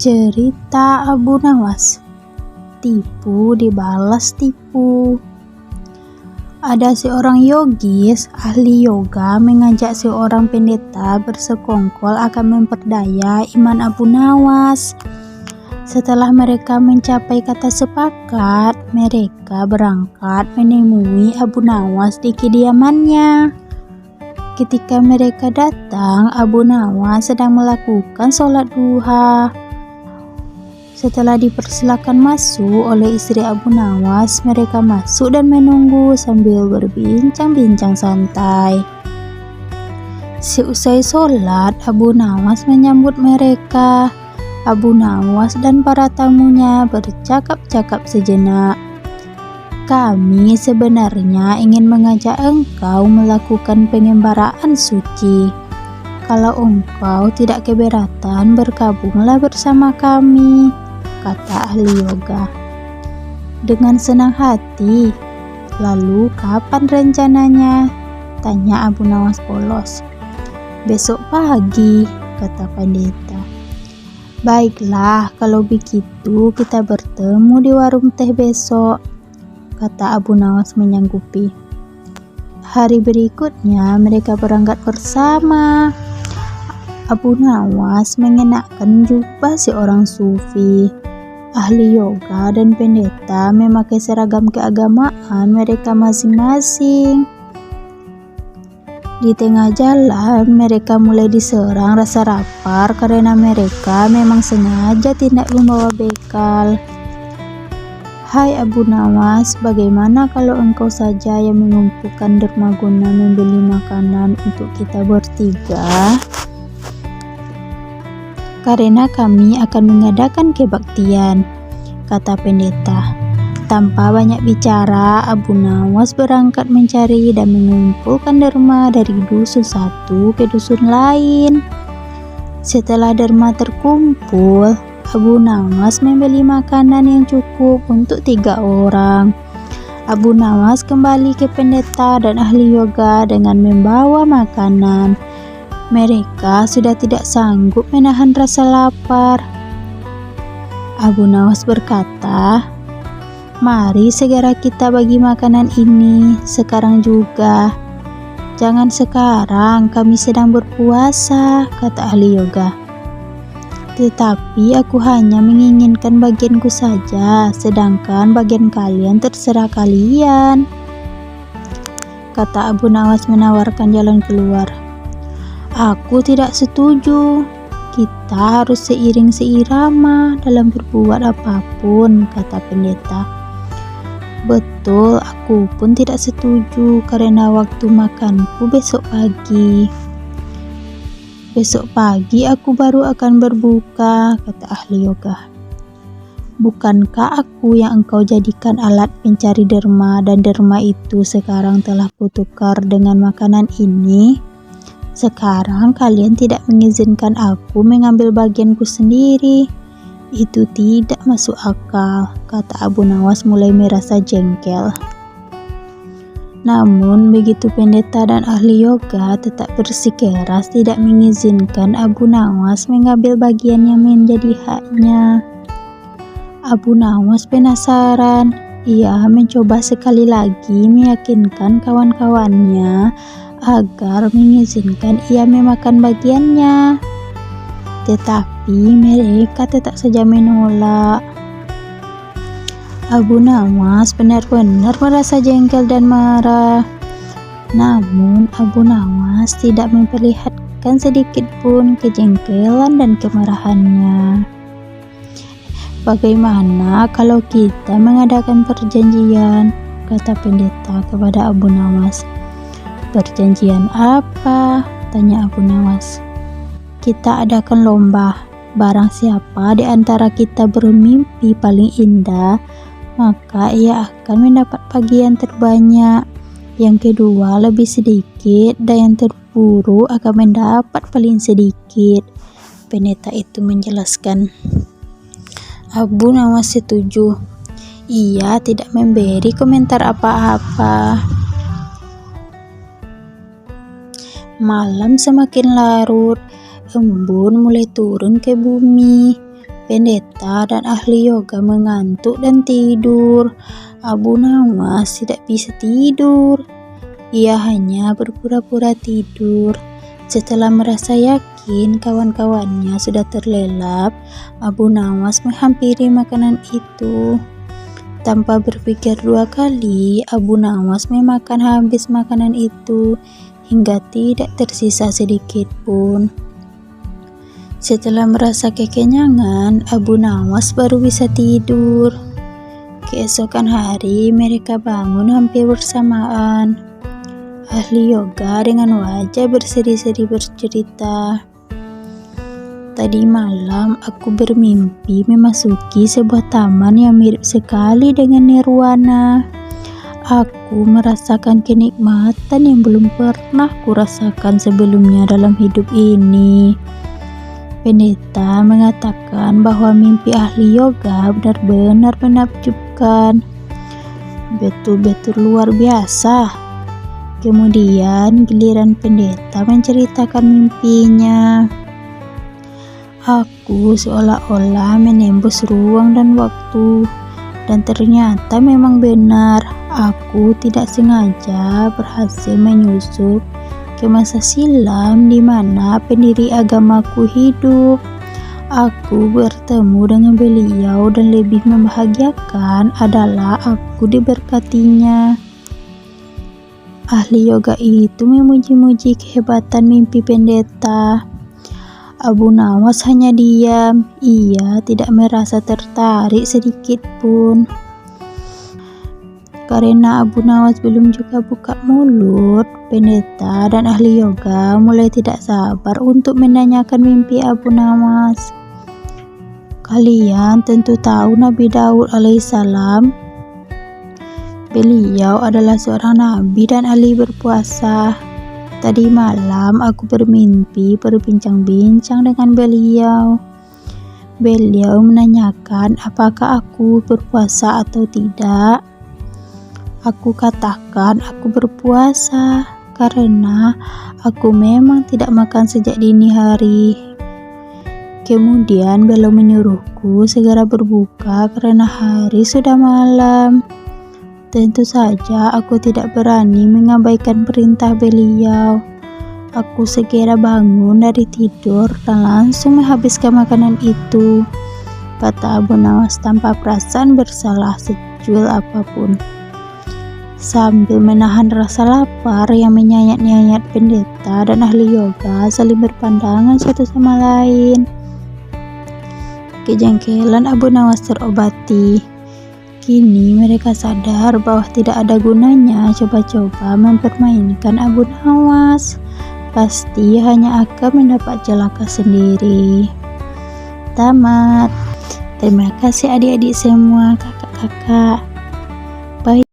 Cerita Abu Nawas. Tipu dibalas tipu. Ada seorang yogis ahli yoga mengajak seorang pendeta bersekongkol akan memperdaya iman Abu Nawas. Setelah mereka mencapai kata sepakat, mereka berangkat menemui Abu Nawas di kediamannya. Ketika mereka datang, Abu Nawas sedang melakukan sholat duha. Setelah dipersilakan masuk oleh istri Abu Nawas, mereka masuk dan menunggu sambil berbincang-bincang santai. Seusai sholat, Abu Nawas menyambut mereka. Abu Nawas dan para tamunya bercakap-cakap sejenak. Kami sebenarnya ingin mengajak engkau melakukan pengembaraan suci. Kalau engkau tidak keberatan, bergabunglah bersama kami, kata ahli yoga. Dengan senang hati. Lalu kapan rencananya? Tanya Abu Nawas polos. Besok pagi, kata pendeta. Baiklah, kalau begitu kita bertemu di warung teh besok, kata Abu Nawas menyanggupi. Hari berikutnya mereka berangkat bersama. Abu Nawas mengenakan jubah seorang sufi. Ahli yoga dan pendeta memakai seragam keagamaan mereka masing-masing. Di tengah jalan, mereka mulai diserang rasa lapar karena mereka memang sengaja tidak membawa bekal. Hai Abu Nawas, bagaimana kalau engkau saja yang mengumpulkan dermaguna membeli makanan untuk kita bertiga? Karena kami akan mengadakan kebaktian, kata pendeta. Tanpa banyak bicara, Abu Nawas berangkat mencari dan mengumpulkan derma dari dusun satu ke dusun lain. Setelah derma terkumpul, Abu Nawas membeli makanan yang cukup untuk 3 orang. Abu Nawas kembali ke pendeta dan ahli yoga dengan membawa makanan. Mereka sudah tidak sanggup menahan rasa lapar. Abu Nawas berkata, mari segera kita bagi makanan ini, sekarang juga. Jangan sekarang, kami sedang berpuasa, kata ahli yoga. Tetapi aku hanya menginginkan bagianku saja, sedangkan bagian kalian terserah kalian, kata Abu Nawas menawarkan jalan keluar. Aku tidak setuju. Kita harus seiring seirama dalam berbuat apapun, kata pendeta. Betul, aku pun tidak setuju karena waktu makanku besok pagi. Besok pagi aku baru akan berbuka, kata ahli yoga. Bukankah aku yang engkau jadikan alat pencari derma dan derma itu sekarang telah kutukar dengan makanan ini? Sekarang kalian tidak mengizinkan aku mengambil bagianku sendiri. Itu tidak masuk akal, kata Abu Nawas mulai merasa jengkel. Namun begitu pendeta dan ahli yoga tetap bersikeras tidak mengizinkan Abu Nawas mengambil bagian yang menjadi haknya. Abu Nawas penasaran. Ia mencoba sekali lagi meyakinkan kawan-kawannya agar mengizinkan ia memakan bagiannya. Tetapi mereka tetap saja menolak. Abu Nawas benar-benar merasa jengkel dan marah. Namun Abu Nawas tidak memperlihatkan sedikit pun kejengkelan dan kemarahannya. Bagaimana kalau kita mengadakan perjanjian, kata pendeta kepada Abu Nawas. Perjanjian apa? Tanya Abu Nawas. Kita adakan lomba. Barang siapa di antara kita bermimpi paling indah, maka ia akan mendapat bagian terbanyak. Yang kedua lebih sedikit dan yang terburuk akan mendapat paling sedikit, pendeta itu menjelaskan. Abu Nawas setuju. Ia tidak memberi komentar apa-apa. Malam semakin larut, embun mulai turun ke bumi. Pendeta dan ahli yoga mengantuk dan tidur. Abu Nawas tidak bisa tidur. Ia hanya berpura-pura tidur. Setelah merasa yakin kawan-kawannya sudah terlelap, Abu Nawas menghampiri makanan itu. Tanpa berpikir dua kali, Abu Nawas memakan habis makanan itu hingga tidak tersisa sedikit pun. Setelah merasa kekenyangan, Abu Nawas baru bisa tidur. Keesokan hari, mereka bangun hampir bersamaan. Ahli yoga dengan wajah bersedih-sedih bercerita, "Tadi malam aku bermimpi memasuki sebuah taman yang mirip sekali dengan nirwana. Aku merasakan kenikmatan yang belum pernah kurasakan sebelumnya dalam hidup ini." Pendeta mengatakan bahwa mimpi ahli yoga benar-benar menakjubkan. Betul-betul luar biasa. Kemudian giliran pendeta menceritakan mimpinya. "Aku seolah-olah menembus ruang dan waktu, dan ternyata memang benar, aku tidak sengaja berhasil menyusup ke masa silam di mana pendiri agamaku hidup. Aku bertemu dengan beliau dan lebih membahagiakan adalah aku diberkatinya." Ahli yoga itu memuji-muji kehebatan mimpi pendeta. Abu Nawas hanya diam. Ia tidak merasa tertarik sedikit pun. Karena Abu Nawas belum juga buka mulut, pendeta dan ahli yoga mulai tidak sabar untuk menanyakan mimpi Abu Nawas. "Kalian tentu tahu Nabi Daud alaihissalam. Beliau adalah seorang nabi dan ahli berpuasa. Tadi malam aku bermimpi berbincang-bincang dengan beliau. Beliau menanyakan apakah aku berpuasa atau tidak. Aku katakan aku berpuasa karena aku memang tidak makan sejak dini hari. Kemudian beliau menyuruhku segera berbuka karena hari sudah malam. Tentu saja aku tidak berani mengabaikan perintah beliau. Aku segera bangun dari tidur dan langsung menghabiskan makanan itu," kata Abu Nawas tanpa perasaan bersalah secuil apapun. Sambil menahan rasa lapar yang menyayat-nyayat, pendeta dan ahli yoga saling berpandangan satu sama lain. Kejengkelan Abu Nawas terobati. Kini mereka sadar bahwa tidak ada gunanya coba-coba mempermainkan Abu Nawas. Pasti hanya akan mendapat celaka sendiri. Tamat. Terima kasih adik-adik semua, kakak-kakak. Bye.